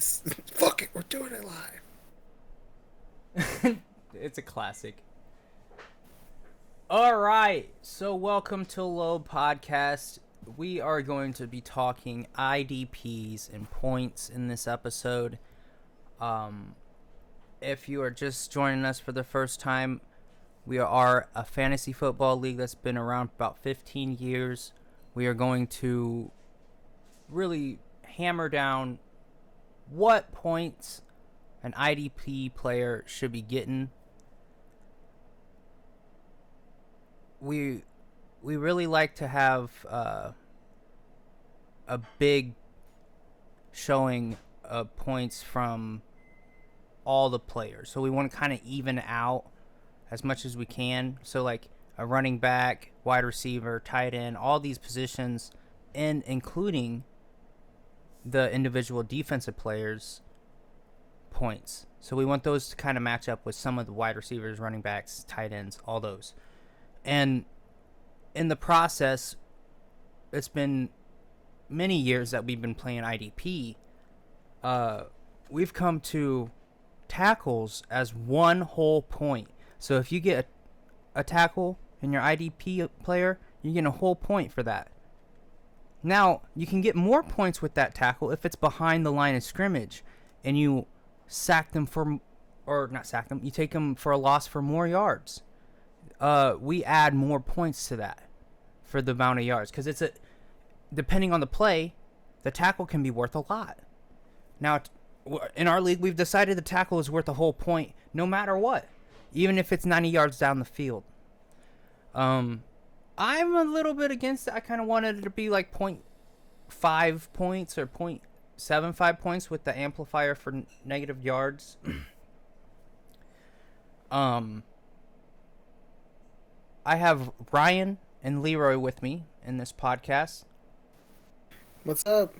this. Fuck it, we're doing it live. It's a classic. All right, so welcome to LOBE podcast. We are going to be talking IDPs and points in this episode. If you are just joining us for the first time, we are a fantasy football league that's been around for about 15 years. We are going to really hammer down what points an IDP player should be getting. We really like to have a big showing of points from all the players. So we want to kind of even out as much as we can. So like a running back, wide receiver, tight end, all these positions, and including the individual defensive players' points. So we want those to kind of match up with some of the wide receivers, running backs, tight ends, all those. And in the process, it's been many years that we've been playing IDP. We've come to tackles as one whole point. So if you get a tackle in your IDP player, you get a whole point for that. Now, you can get more points with that tackle if it's behind the line of scrimmage and you sack them for, or not sack them, you take them for a loss for more yards. We add more points to that for the amount of yards because depending on the play, the tackle can be worth a lot. Now, in our league, we've decided the tackle is worth a whole point no matter what, even if it's 90 yards down the field. I'm a little bit against it. I kind of wanted it to be like 0.5 points or 0.75 points with the amplifier for negative yards. I have Ryan and Leroy with me in this podcast. What's up?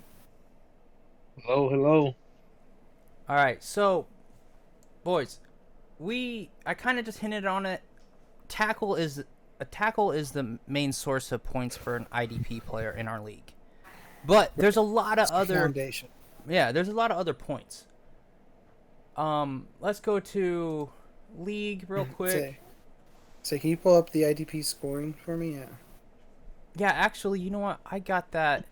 Hello. All right, so boys, I kind of just hinted on it. Tackle is the main source of points for an IDP player in our league. But there's a lot of other foundation. Yeah, there's a lot of other points. Let's go to league real quick. So can you pull up the IDP scoring for me? Yeah. Yeah, actually, you know what? I got that.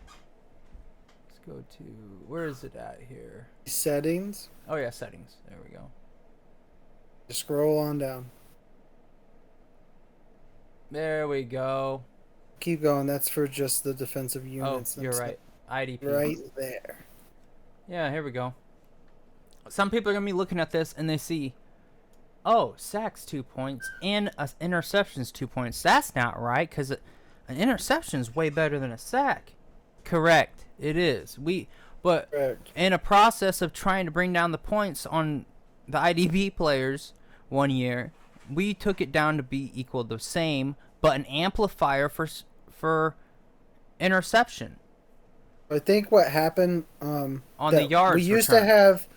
Let's go to, where is it at here? Settings. Oh yeah, settings. There we go. Just scroll on down. There we go. Keep going. That's for just the defensive units. Oh, you're right. IDP. Right there. Yeah, here we go. Some people are going to be looking at this and they see, oh, sacks 2 points and interceptions 2 points. That's not right because an interception is way better than a sack. Correct. It is. But Correct. In a process of trying to bring down the points on the IDP players one year, we took it down to be equal the same, but an amplifier for interception. I think what happened on the yards we used return. to have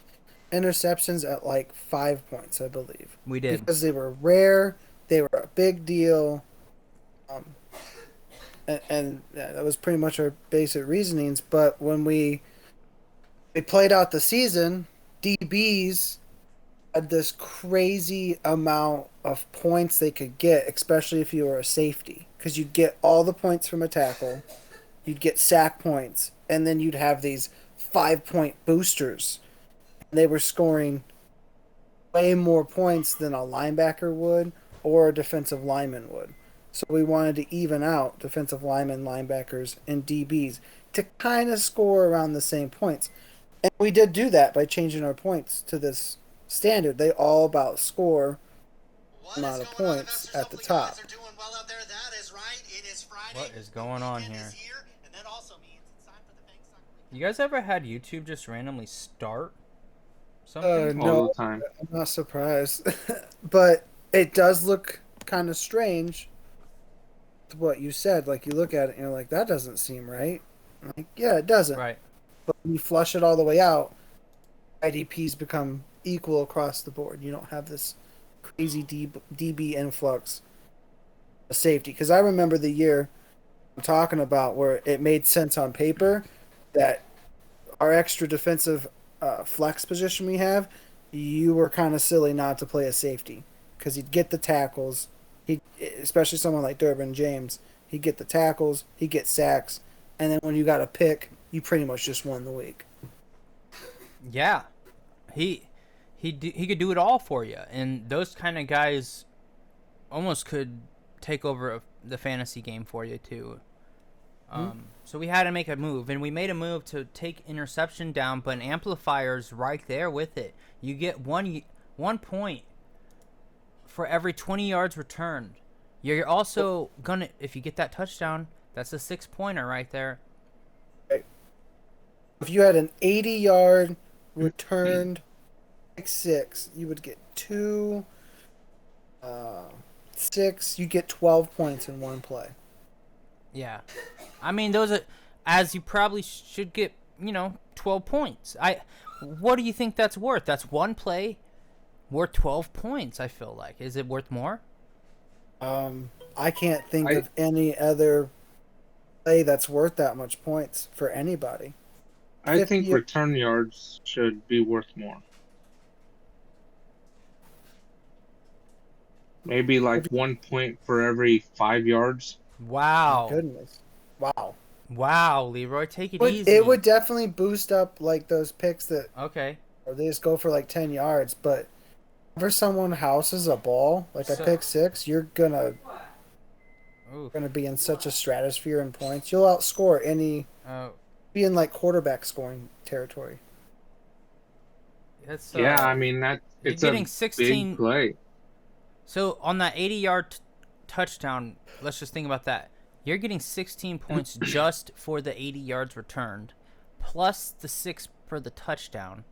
interceptions at like 5 points, I believe. We did because they were rare, they were a big deal, and that was pretty much our basic reasonings. But when we played out the season, DBs had this crazy amount of points they could get, especially if you were a safety, because you'd get all the points from a tackle, you'd get sack points, and then you'd have these 5-point boosters. They were scoring way more points than a linebacker would or a defensive lineman would. So we wanted to even out defensive linemen, linebackers, and DBs to kind of score around the same points. And we did do that by changing our points to this standard. They all about score amount of points at the top. What is going on here? You guys ever had YouTube just randomly start something? No, All the time. I'm not surprised. But it does look kind of strange to what you said. Like, you look at it and you're like, that doesn't seem right. I'm like, yeah, it doesn't. Right. But when you flush it all the way out, IDPs become equal across the board. You don't have this crazy DB influx of safety. Because I remember the year I'm talking about where it made sense on paper that our extra defensive flex position we have, you were kind of silly not to play a safety because he'd get the tackles. He, especially someone like Durbin James, he'd get the tackles, he'd get sacks, and then when you got a pick, you pretty much just won the week. Yeah, he could do it all for you, and those kind of guys almost could take over the fantasy game for you too. Hmm? So we had to make a move, and we made a move to take interception down, but an amplifier's right there with it. You get one point for every 20 yards returned. You're also gonna, if you get that touchdown, that's a 6-pointer right there. If you had an 80-yard returned pick six, you would get two, uh, six. You get 12 points in one play. Yeah, I mean those are, as you probably should get, 12 points. What do you think that's worth? That's one play worth 12 points. I feel like, is it worth more? I can't think I of any other play that's worth that much points for anybody. I think 50. return yards should be worth more. Maybe like 1 point for every 5 yards. My Wow, goodness. Wow. wow, Leroy, take it It easy. would definitely boost up like those picks that Okay, or they just go for like 10 yards, but whenever someone houses a ball, like a so, pick six, you're oof, gonna be in such a stratosphere in points. You'll outscore any uh, be in like quarterback scoring territory. it's Yeah, I mean that you're it's a getting big 16. play. So on that 80-yard touchdown, let's just think about that. You're getting 16 points just for the 80 yards returned, plus the 6 for the touchdown,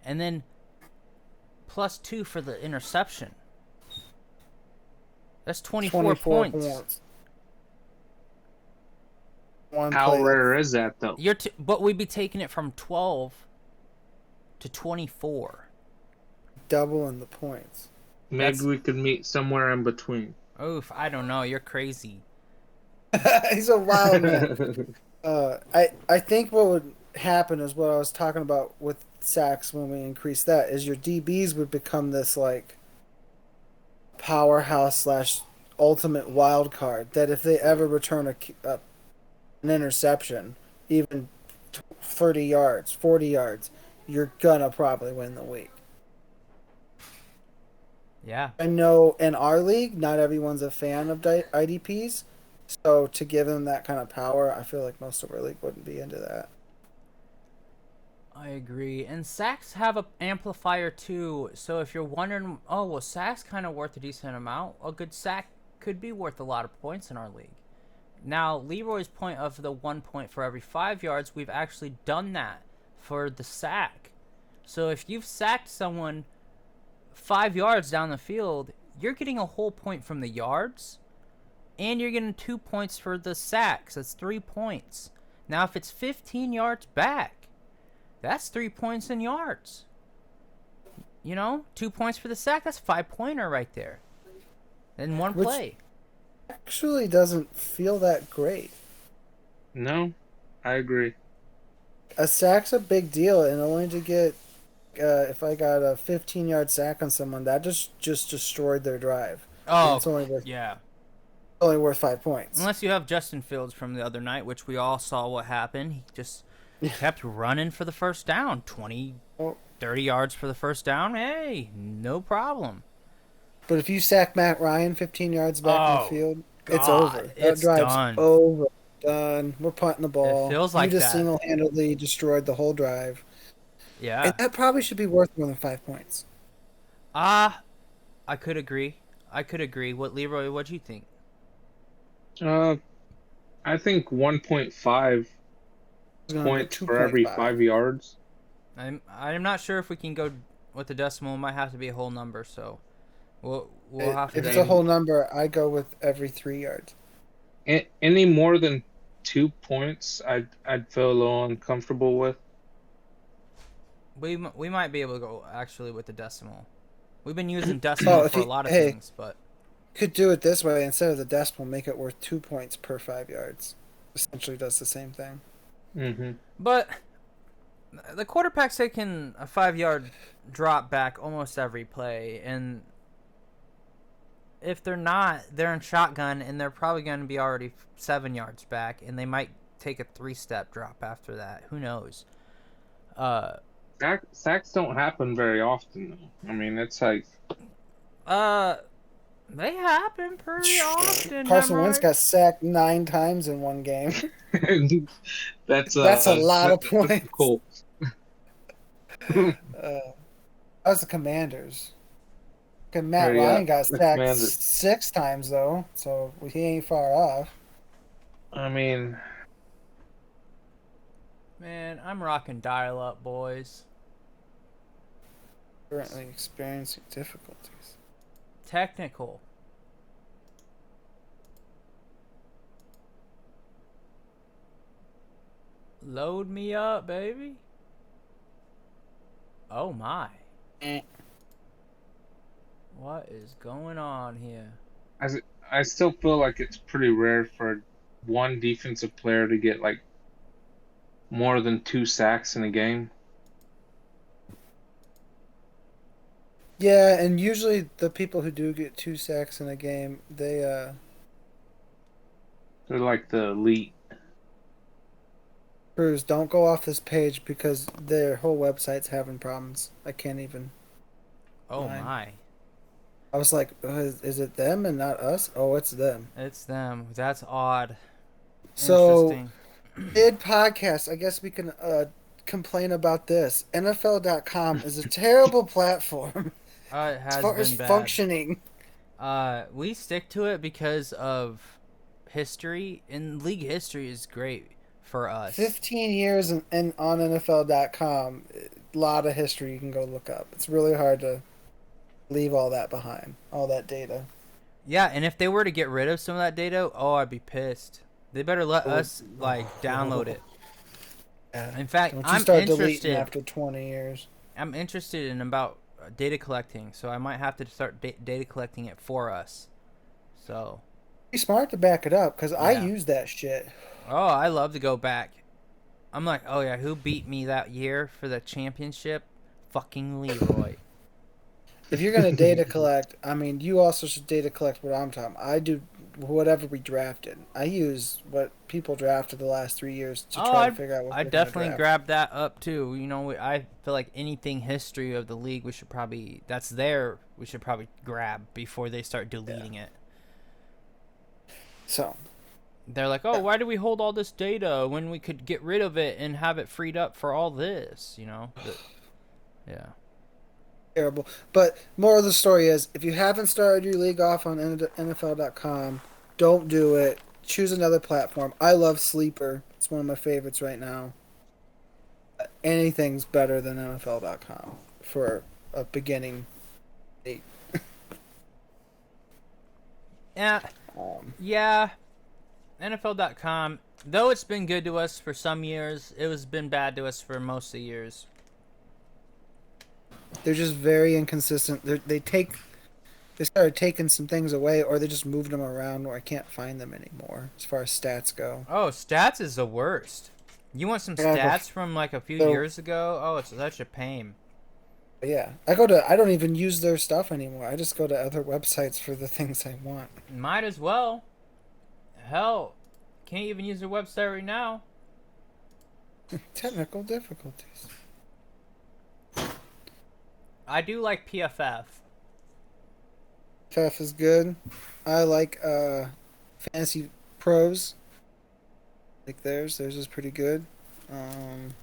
and then plus 2 for the interception. That's 24 24 points. points. One How play. rare is that though? But we'd be taking it from 12 to 24. Doubling the points. Maybe That's we could meet somewhere in between. oof. I don't know. You're crazy. He's a wild man. I think what would happen is what I was talking about with sacks when we increase that is your DBs would become this like powerhouse slash ultimate wild card that if they ever return an interception, even 30 yards, 40 yards, you're gonna probably win the week. Yeah. I know in our league, not everyone's a fan of IDPs, so to give them that kind of power, I feel like most of our league wouldn't be into that. I agree. And sacks have a amplifier too. So if you're wondering, oh well, sacks kind of worth a decent amount. A good sack could be worth a lot of points in our league. Now Leroy's point of the 1 point for every 5 yards, we've actually done that for the sack. So if you've sacked someone 5 yards down the field, you're getting a whole point from the yards, and you're getting 2 points for the sacks. That's 3 points. Now if it's 15 yards back, that's 3 points in yards. 2 points for the sack. That's 5-pointer right there. In one Which play. actually doesn't feel that great. No, I agree. A sack's a big deal, and only to get if I got a 15-yard sack on someone, that just destroyed their drive, and Oh, it's yeah. only worth 5 points. Unless you have Justin Fields from the other night, which we all saw what happened. He just kept running for the first down. 20, Well, 30 yards for the first down. Hey, no problem. but if you sack Matt Ryan 15 yards back in the Oh, field, it's God. over. That It's drive's done. over. Done. We're punting the It ball. feels You like just that. single-handedly destroyed the whole drive, and Yeah. that probably should be worth more than 5 points. Ah, I could agree. What, Leroy, what'd you think? Uh, I think 1.5 It's gonna go points for every 2.5. 5 yards. I'm not sure if we can go with the decimal. It might have to be a whole number, so we'll have If to it's a And whole number, I go with every 3 yards. any more than 2 points, I'd feel a little uncomfortable with. we might be able to go actually with the decimal. We've been using Oh, decimal if for a you lot of hey, things, but could do it this way instead of the decimal, make it worth 2 points per 5 yards. Essentially, does the same thing. Hmm. but The quarterback's taking a 5-yard drop back almost every play, and if they're not, they're in shotgun, and they're probably going to be already 7 yards back, and they might take a 3-step drop after that. Who knows? Uh, Sacks don't happen very often, though. I mean, it's like uh, they happen pretty often, Carson Wentz Hemright. got sacked 9 times in one game. That's a lot of that's the points. Colts. That was the Commanders. Okay, Matt Or yeah, Ryan got the sacked Commanders. 6 times though, so he ain't far off. I mean, Man, I'm rocking dial-up, boys. Currently experiencing difficulties. Technical. Load me up, baby. Oh my. Eh. What is going on here? I still feel like it's pretty rare for one defensive player to get like more than 2 sacks in a game. Yeah, and usually the people who do get 2 sacks in a game, They're like the elite. Cruz, don't go off this page because their whole website's having problems. I can't even. Oh Mine. my. I was like, is it them and not us? Oh, it's them. It's them. That's odd. So, Interesting. mid podcast, I guess we can complain about this. NFL.com is a terrible platform It as has far as been bad. functioning. We stick to it because of history, and league history is great for us. 15 years in on NFL.com, a lot of history you can go look up. It's really hard to leave all that behind, all that data. Yeah, and if they were to get rid of some of that data, oh, I'd be pissed. They better let us download it. Yeah. In fact, Don't you I'm start deleting interested. after 20 years. I'm interested in about data collecting, so I might have to start data collecting it for us. So, Be smart to back it up because I Yeah. use that shit. oh, I love to go back. I'm like, oh yeah, who beat me that year for the championship? Fucking Leroy. If you're gonna data collect, I mean, you also should data collect what I'm talking. I do whatever we drafted. I use what people drafted the last 3 years to Oh, try to figure out what I they're gonna definitely draft. grabbed that up too. You know, I feel like anything history of the league, we should probably we should probably grab before they start deleting it. So They're like, oh, why do we hold all this data when we could get rid of it and have it freed up for all this? You know, yeah. terrible. But more of the story is, if you haven't started your league off on NFL.com, don't do it. Choose another platform. I love Sleeper. It's one of my favorites right now. Anything's better than NFL.com for a beginning date. Yeah, Um, yeah. NFL.com, though it's been good to us for some years, it was been bad to us for most of the years. they're just very inconsistent. They started taking some things away, or they just moved them around where I can't find them anymore as far as stats go. Oh, stats is the worst. You want some I gotta go stats from like a few so years ago? Oh, it's such a pain. yeah, I don't even use their stuff anymore. I just go to other websites for the things I want. Might as well. Hell, can't even use their website right now. Technical difficulties. I do like PFF. FF is good. I like Fantasy Pros. Like theirs. Theirs is pretty good. Um,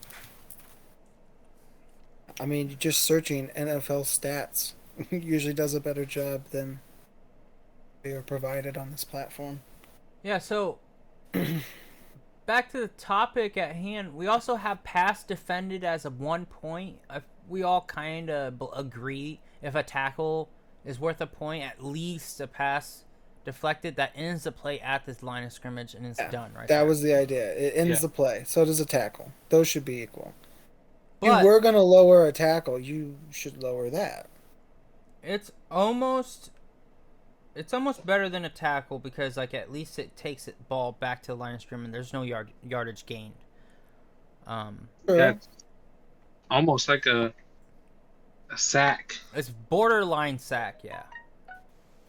I mean, just searching NFL stats usually does a better job than they are provided on this platform. Yeah, so back to the topic at hand. We also have pass defended as a 1 point. We all kind of agree if a tackle is worth a point, at least a pass deflected that ends the play at this line of scrimmage and it's done right That there. was the idea. It ends Yeah. the play. So does a tackle. Those should be equal. But you were going to lower a tackle. You should lower that. it's almost better than a tackle because like at least it takes it ball back to the line of scrimmage and there's no yardage gained. True. Yeah, almost like a sack. It's borderline sack, yeah.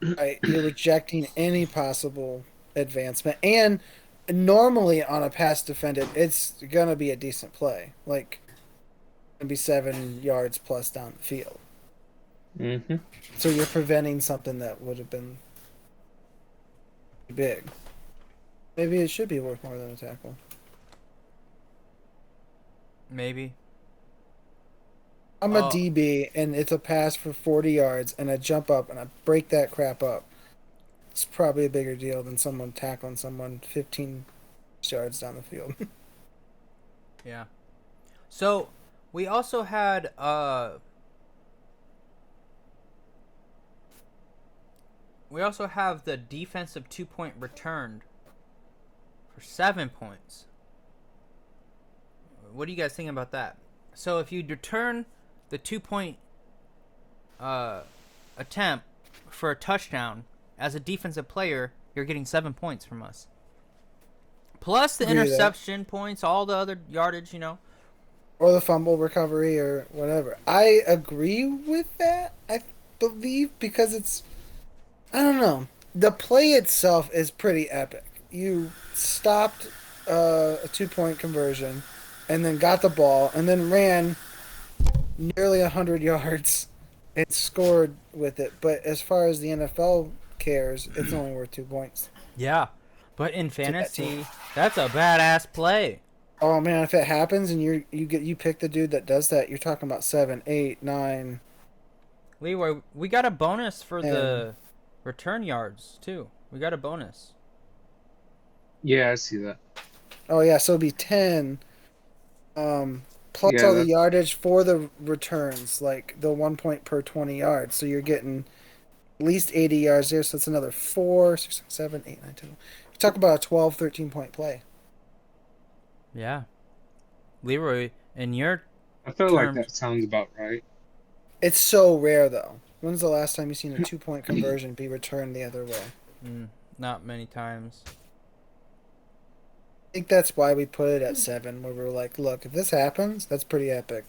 Right, you're rejecting any possible advancement, and normally on a pass defended, it's gonna be a decent play. Like, gonna be 7 yards plus down the field. Hmm. So you're preventing something that would have been big. Maybe it should be worth more than a tackle. Maybe. I'm a DB and it's a pass for 40 yards and I jump up and I break that crap up. It's probably a bigger deal than someone tackling someone 15 yards down the field. Yeah. So we also had we also have the defensive 2-point returned for 7 points. What do you guys think about that? So if you return the 2-point attempt for a touchdown as a defensive player, you're getting 7 points from us. Plus the interception points, all the other yardage, you know. Or the fumble recovery or whatever. I agree with that, I believe, because it's, I don't know. The play itself is pretty epic. You stopped a 2-point conversion and then got the ball and then ran nearly 100 yards and scored with it. But as far as the NFL cares, it's only worth 2 points. Yeah. But in fantasy, that's a badass play. Oh man, if it happens and you pick the dude that does that, you're talking about 7, 8, 9. Leroy, we got a bonus for the return yards too. We got a bonus. Yeah, I see that. Oh yeah, so it'd be 10. Plus Yeah, all the yardage for the returns, like the 1 point per 20 yards. So you're getting at least 80 yards there. So it's another 4, 6, 7, 8, 9, 10. You talk about a 12, 13-point play. Yeah. Leroy, in your I feel like that sounds about right. It's so rare though. When's the last time you've seen a 2-point conversion be returned the other way? Not many times. I think that's why we put it at 7, where we're like, look, if this happens, that's pretty epic.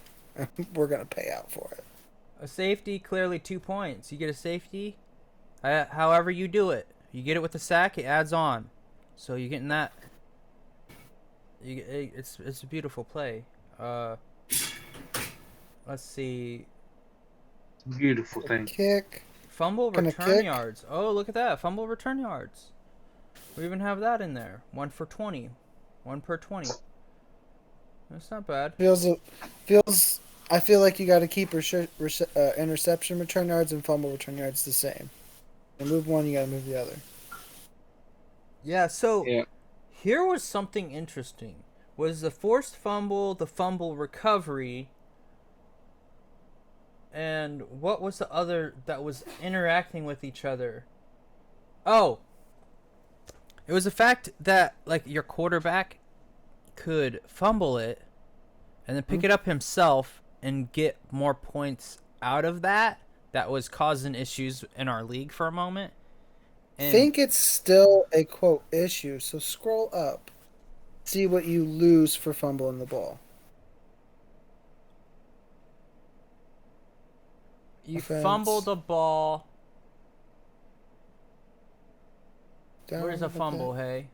We're gonna pay out for it. A safety, clearly 2 points. You get a safety, however you do it. You get it with the sack, it adds on. So you're getting that. It's a beautiful play. Let's see. Beautiful thing. Kick. Fumble return yards. Oh, look at that. Fumble return yards. We even have that in there. 1 for 20. 1 per 20. That's not bad. I feel like you got to keep interception return yards and fumble return yards the same. You move one, you got to move the other. Yeah, so here was something interesting. Was the forced fumble, the fumble recovery, and what was the other that was interacting with each other? Oh, it was the fact that like your quarterback could fumble it and then pick it up himself and get more points out of that. That was causing issues in our league for a moment. I think it's still a quote issue, so scroll up. See what you lose for fumbling the ball. You fumble the ball. Where's a fumble, hey?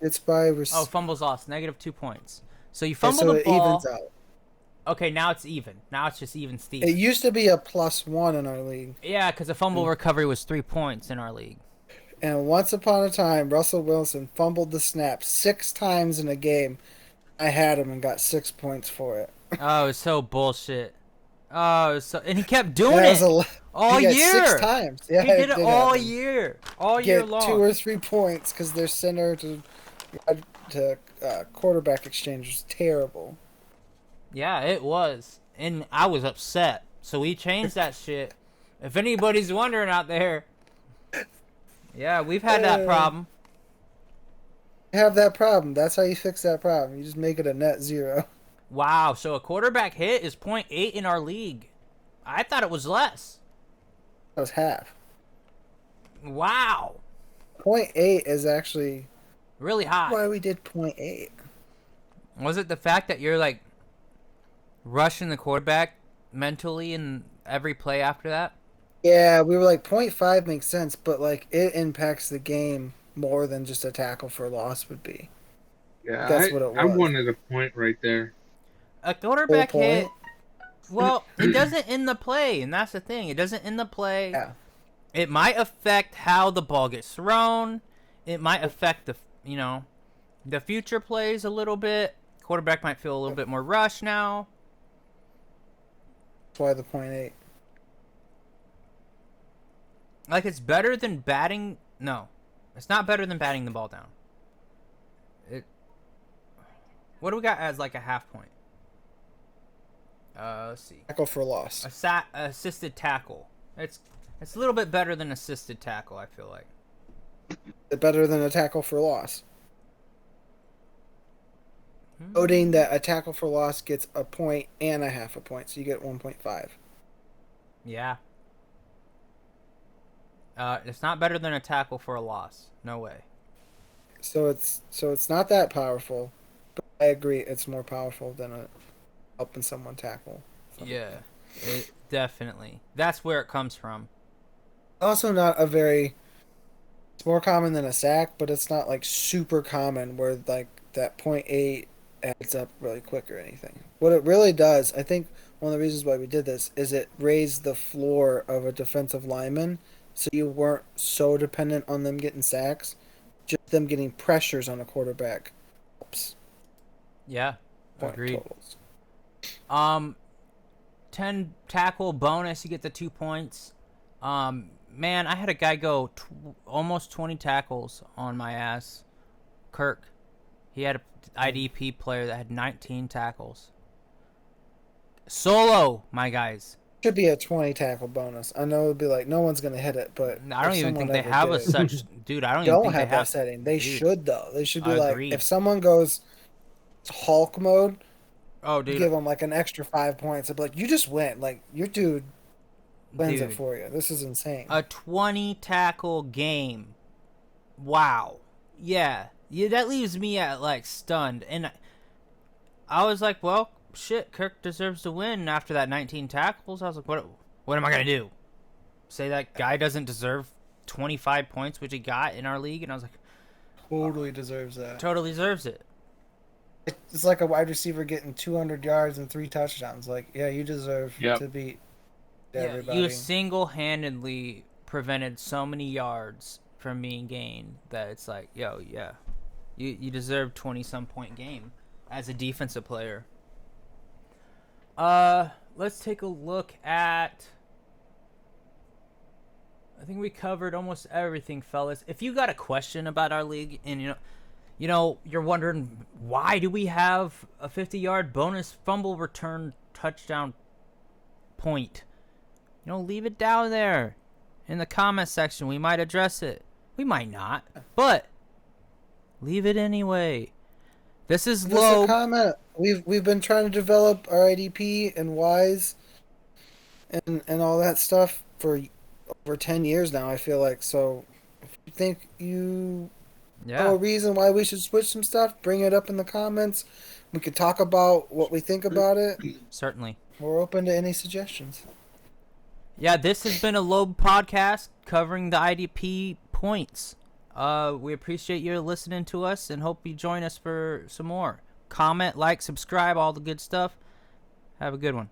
It's by... fumbles lost. -2 points. So you fumble the ball. It evens out. Okay, now it's even. Now it's just even Steve. It used to be a +1 in our league. Yeah, because the fumble recovery was 3 points in our league. And once upon a time, Russell Wilson fumbled the snap 6 times in a game. I had him and got 6 points for it. Oh, it's so bullshit. Oh, and he kept doing it all year. 6 times. Yeah, he did it all year. All year long. 2 or 3 points because their center to quarterback exchange was terrible. Yeah, it was. And I was upset. So we changed that shit. If anybody's wondering out there. Yeah, we've had that problem. You have that problem. That's how you fix that problem. You just make it a net 0. Wow, so a quarterback hit is 0.8 in our league. I thought it was less. That was half. Wow. 0.8 is actually... really high. Why we did 0.8. Was it the fact that you're like rushing the quarterback mentally in every play after that. Yeah, we were like 0.5 makes sense, but like it impacts the game more than just a tackle for loss would be. Yeah, That's what it I was. wanted a point right there. A Full quarterback point. hit. Well, it doesn't end the play, and that's the thing. It doesn't end the play. Yeah. It might affect how the ball gets thrown. It might affect the future plays a little bit. Quarterback might feel a little bit more rushed now. That's why the 0.8. Like, it's better than batting. No, it's not better than batting the ball down. What do we got as like a half point? Let's see. Tackle for loss. Assisted tackle. It's a little bit better than assisted tackle, I feel like. Better than a tackle for loss. Noting that a tackle for loss gets a point and a half a point, so you get 1.5. Yeah. It's not better than a tackle for a loss. No way. So it's not that powerful, but I agree it's more powerful than a helping someone tackle. Yeah, definitely. That's where it comes from. Also not a very it's more common than a sack, but it's not like super common where like that 0.8 adds up really quick or anything. What it really does, I think one of the reasons why we did this is it raised the floor of a defensive lineman so you weren't so dependent on them getting sacks. Just them getting pressures on a quarterback helps Yeah, point agreed. totals. 10 tackle bonus, you get the 2 points. Man, I had a guy go almost 20 tackles on my ass. Kirk. He had an IDP player that had 19 tackles. Solo, my guys. Should be a 20 tackle bonus. I know it'd be like no one's gonna hit it, but I don't if even someone think they ever have did a it, such. Dude, I don't even don't think they have that have. setting. They Dude, should though. They should be like agreed. if someone goes Hulk mode, Oh, you dude. give them like an extra 5 points. It'd be like you just win. Like your dude wins it Dude. for you. This is insane. A 20 tackle game. Wow. Yeah. That leaves me at like stunned. And I was like, well, shit, Kirk deserves to win after that 19 tackles. I was like, what am I going to do? Say that guy doesn't deserve 25 points, which he got in our league? And I was like, Totally deserves that. totally deserves it. It's like a wide receiver getting 200 yards and 3 touchdowns. Like, yeah, you deserve Yep. to beat Yeah, everybody. you single-handedly prevented so many yards from being gained that it's like, yo, yeah, you deserve 20-some point game as a defensive player. Let's take a look at. I think we covered almost everything, fellas. If you got a question about our league and you're wondering why do we have a 50-yard bonus fumble return touchdown point, leave it down there in the comment section. We might address it. We might not, but leave it anyway. This is Just low. a comment. We've been trying to develop our IDP and Wise and all that stuff for over 10 years now, I feel like. So if you think you know a reason why we should switch some stuff, bring it up in the comments. We could talk about what we think about it. Certainly. We're open to any suggestions. Yeah, this has been a LOBE podcast covering the IDP points. We appreciate you listening to us and hope you join us for some more. Comment, like, subscribe, all the good stuff. Have a good one.